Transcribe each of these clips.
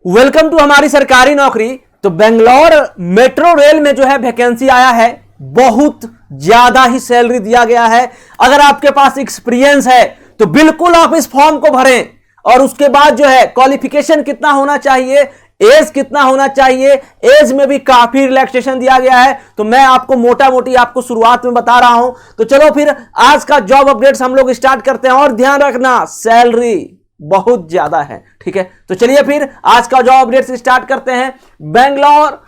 Welcome to हमारी सरकारी नौकरी। तो बेंगलोर मेट्रो रेल में जो है वैकेंसी आया है, बहुत ज्यादा ही सैलरी दिया गया है। अगर आपके पास एक्सपीरियंस है तो बिल्कुल आप इस फॉर्म को भरें। और उसके बाद जो है क्वालिफिकेशन कितना होना चाहिए, एज कितना होना चाहिए, एज में भी काफी रिलैक्सेशन दिया गया है। तो मैं आपको मोटा मोटी आपको शुरुआत में बता रहा हूं। तो चलो फिर आज का जॉब अपडेट्स हम लोग स्टार्ट करते हैं। और ध्यान रखना, सैलरी बहुत ज्यादा है, ठीक है। तो चलिए फिर आज का जॉब अपडेट्स स्टार्ट करते हैं। Bangalore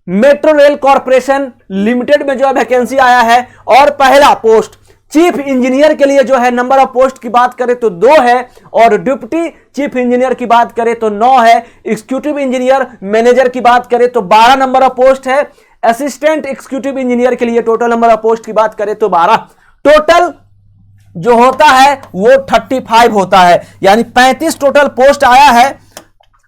metro rail corporation limited में जो है वैकेंसी आया है और पहला पोस्ट चीफ इंजीनियर के लिए जो है, नंबर ऑफ पोस्ट की बात करें तो 2 है और डिप्टी चीफ इंजीनियर की बात करें तो 9 है। एग्जीक्यूटिव इंजीनियर मैनेजर की बात करें तो 12 नंबर ऑफ पोस्ट है। असिस्टेंट एग्जीक्यूटिव इंजीनियर के लिए टोटल नंबर ऑफ पोस्ट की बात करें तो 12। टोटल जो होता है वो 35 होता है, यानी 35 टोटल पोस्ट आया है।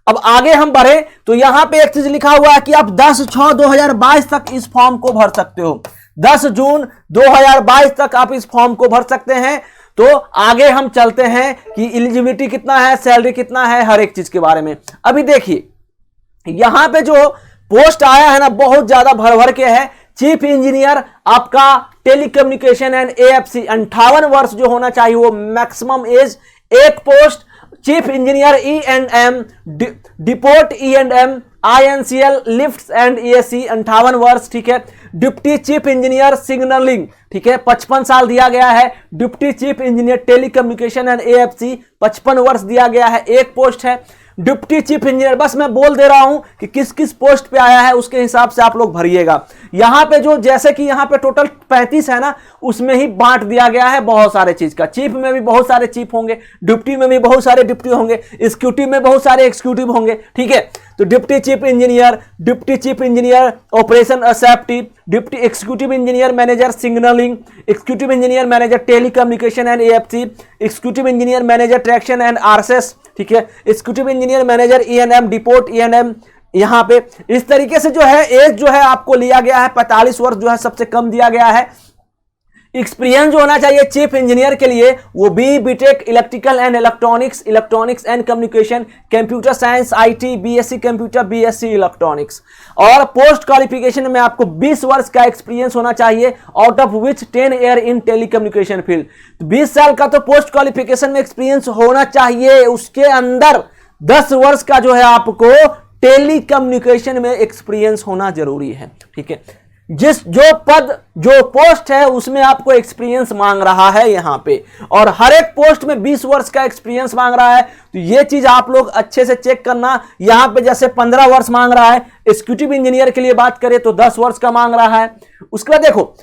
अब आगे हम बढ़े तो यहां पे एक चीज लिखा हुआ है कि आप 10/6/2022 तक इस फॉर्म को भर सकते हो। 10 जून 2022 तक आप इस फॉर्म को भर सकते हैं। तो आगे हम चलते हैं कि एलिजिबिलिटी कितना है, सैलरी कितना है, हर एक चीज के बारे में। अभी देखिए यहां पे जो पोस्ट आया है ना, बहुत ज्यादा भर भर के है। चीफ इंजीनियर आपका टेलीकम्युनिकेशन एंड एएफसी 58 वर्ष जो होना चाहिए वो मैक्सिमम एज। एक post chief engineer E&M deport E&M INCL lifts and ESC 58 वर्ष, ठीक है। डिप्टी चीफ इंजीनियर सिग्नलिंग, ठीक है, 55 साल दिया गया है। Deputy chief engineer telecommunication and AFC 55 वर्ष दिया गया है, एक पोस्ट है। डिप्टी चीफ इंजीनियर, बस मैं बोल दे रहा हूं कि किस किस पोस्ट पे आया है, उसके हिसाब से आप लोग भरिएगा। यहां पे जो जैसे कि यहां पे टोटल 35 है ना, उसमें ही बांट दिया गया है बहुत सारे चीज का। चीफ में भी बहुत सारे चीफ होंगे, डिप्टी में भी बहुत सारे डिप्टी होंगे, एग्जीक्यूटिव में बहुत सारे एग्जीक्यूटिव होंगे, ठीक है। तो deputy chief engineer operation safety, deputy executive engineer manager signalling, executive engineer manager telecommunication and AFC, executive engineer manager traction and RSS, ठीक है। Executive engineer manager E&M deport E&M। यहां पे इस तरीके से जो है एज जो है आपको लिया गया है 45 वर्ष जो है सबसे कम दिया गया है। एक्सपीरियंस जो होना चाहिए चीफ इंजीनियर के लिए वो BTech electrical and electronics and communication, computer science IT, BSc computer, BSc electronics. और पोस्ट क्वालिफिकेशन में आपको 20 वर्ष का एक्सपीरियंस होना चाहिए, out of which 10 year in telecommunication field. 20 साल का तो पोस्ट क्वालिफिकेशन में एक्सपीरियंस होना चाहिए, उसके अंदर 10 वर्ष का जो है आपको टेलीकम्युनिकेशन में एक्सपीरियंस होना जरूरी है, ठीक है। जो पोस्ट है उसमें आपको एक्सपीरियंस मांग रहा है यहां पे, और हर एक पोस्ट में 20 वर्ष का एक्सपीरियंस मांग रहा है। तो ये चीज आप लोग अच्छे से चेक करना। यहां पे जैसे 15 वर्ष मांग रहा है, एग्जीक्यूटिव इंजीनियर के लिए बात करें तो 10 वर्ष का मांग रहा है। उसके बाद देखो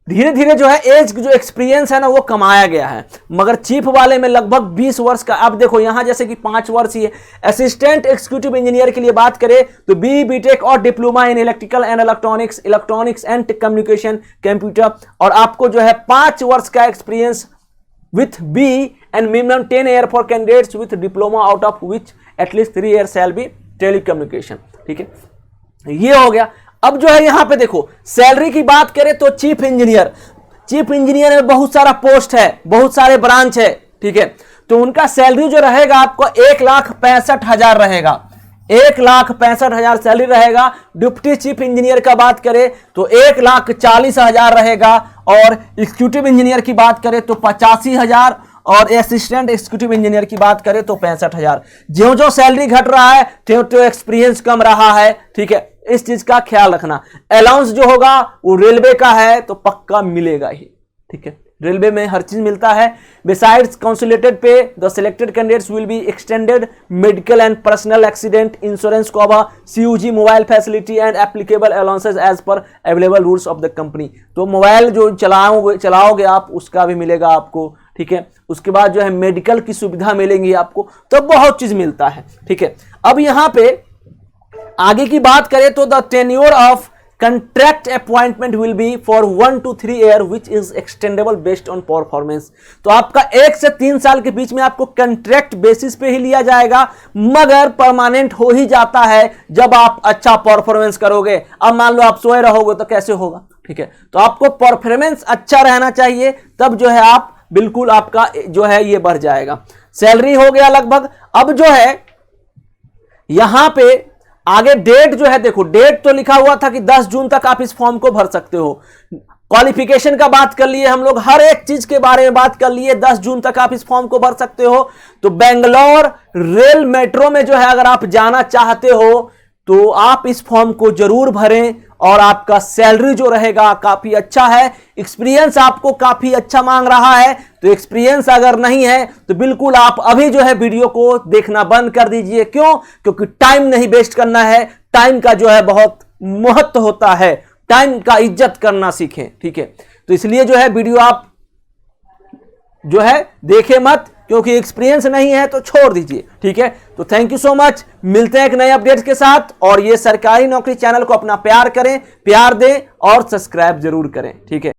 धीरे धीरे जो है एज जो एक्सपीरियंस है ना वो कमाया गया है, मगर चीफ वाले में लगभग 20 वर्ष का। अब देखो यहां जैसे कि 5 वर्ष ही है। असिस्टेंट एग्जीक्यूटिव इंजीनियर के लिए बात करें तो BTech और diploma in electrical and electronics and communication computer, और आपको जो है 5 वर्ष का experience with B and minimum 10 year for candidates with diploma, out of which at least 3 year shall be telecommunication, ठीक है। ये हो गया। अब जो है यहां पे देखो सैलरी की बात करें तो चीफ इंजीनियर में बहुत सारा पोस्ट है, बहुत सारे ब्रांच है, ठीक है। तो उनका सैलरी जो रहेगा आपको 1,65,000 रहेगा, 1,65,000 सैलरी रहेगा। डिप्टी चीफ इंजीनियर का बात करें तो 1,40,000 रहेगा, और एग्जीक्यूटिव इंजीनियर की बात करें तो 85,000, और असिस्टेंट एग्जीक्यूटिव इंजीनियर की बात करें तो 65,000। जो जो सैलरी घट रहा है तो एक्सपीरियंस कम रहा है, ठीक है। इस चीज का ख्याल रखना। अलाउंस जो होगा वो रेलवे का है तो पक्का मिलेगा ही, ठीक है। रेलवे में हर चीज मिलता है। Besides consolidated pay the selected candidates will be extended medical and personal accident insurance cover, CUG mobile facility and applicable allowances as per available rules of the company. तो मोबाइल जो चलाओगे आप उसका भी मिलेगा आपको, ठीक है। उसके बाद जो है मेडिकल की सुविधा मिलेंगी आपको, तो बहुत चीज मिलता है, ठीक है। अब यहां पे आगे की बात करें तो the tenure of contract appointment will be for 1 to 3 year which is extendable based on performance. तो आपका 1 से 3 साल के बीच में आपको कंट्रैक्ट बेसिस पे ही लिया जाएगा, मगर परमानेंट हो ही जाता है जब आप अच्छा परफॉर्मेंस करोगे। अब मान लो आप सोए रहोगे तो कैसे होगा, ठीक है। तो आपको परफॉर्मेंस अच्छा रहना चाहिए, तब जो है आप बिल्कुल आपका जो है ये बढ़ जाएगा। सैलरी हो गया लगभग। अब जो है यहां पे आगे डेट जो है, देखो डेट तो लिखा हुआ था कि 10 जून तक आप इस फॉर्म को भर सकते हो। क्वालिफिकेशन का बात कर लिए हम लोग, हर एक चीज के बारे में बात कर लिए, 10 जून तक आप इस फॉर्म को भर सकते हो। तो बेंगलोर रेल मेट्रो में जो है अगर आप जाना चाहते हो तो आप इस फॉर्म को जरूर भरें, और आपका सैलरी जो रहेगा काफी अच्छा है। एक्सपीरियंस आपको काफी अच्छा मांग रहा है, तो एक्सपीरियंस अगर नहीं है तो बिल्कुल आप अभी जो है वीडियो को देखना बंद कर दीजिए। क्यों? क्योंकि टाइम नहीं वेस्ट करना है, टाइम का जो है बहुत महत्व होता है, टाइम का इज्जत करना सीखें, ठीक है। तो इसलिए जो है वीडियो आप जो है देखे मत, क्योंकि एक्सपीरियंस नहीं है तो छोड़ दीजिए, ठीक है। तो थैंक यू सो मच, मिलते हैं एक नए अपडेट्स के साथ। और ये सरकारी नौकरी चैनल को अपना प्यार करें, प्यार दें और सब्सक्राइब जरूर करें, ठीक है।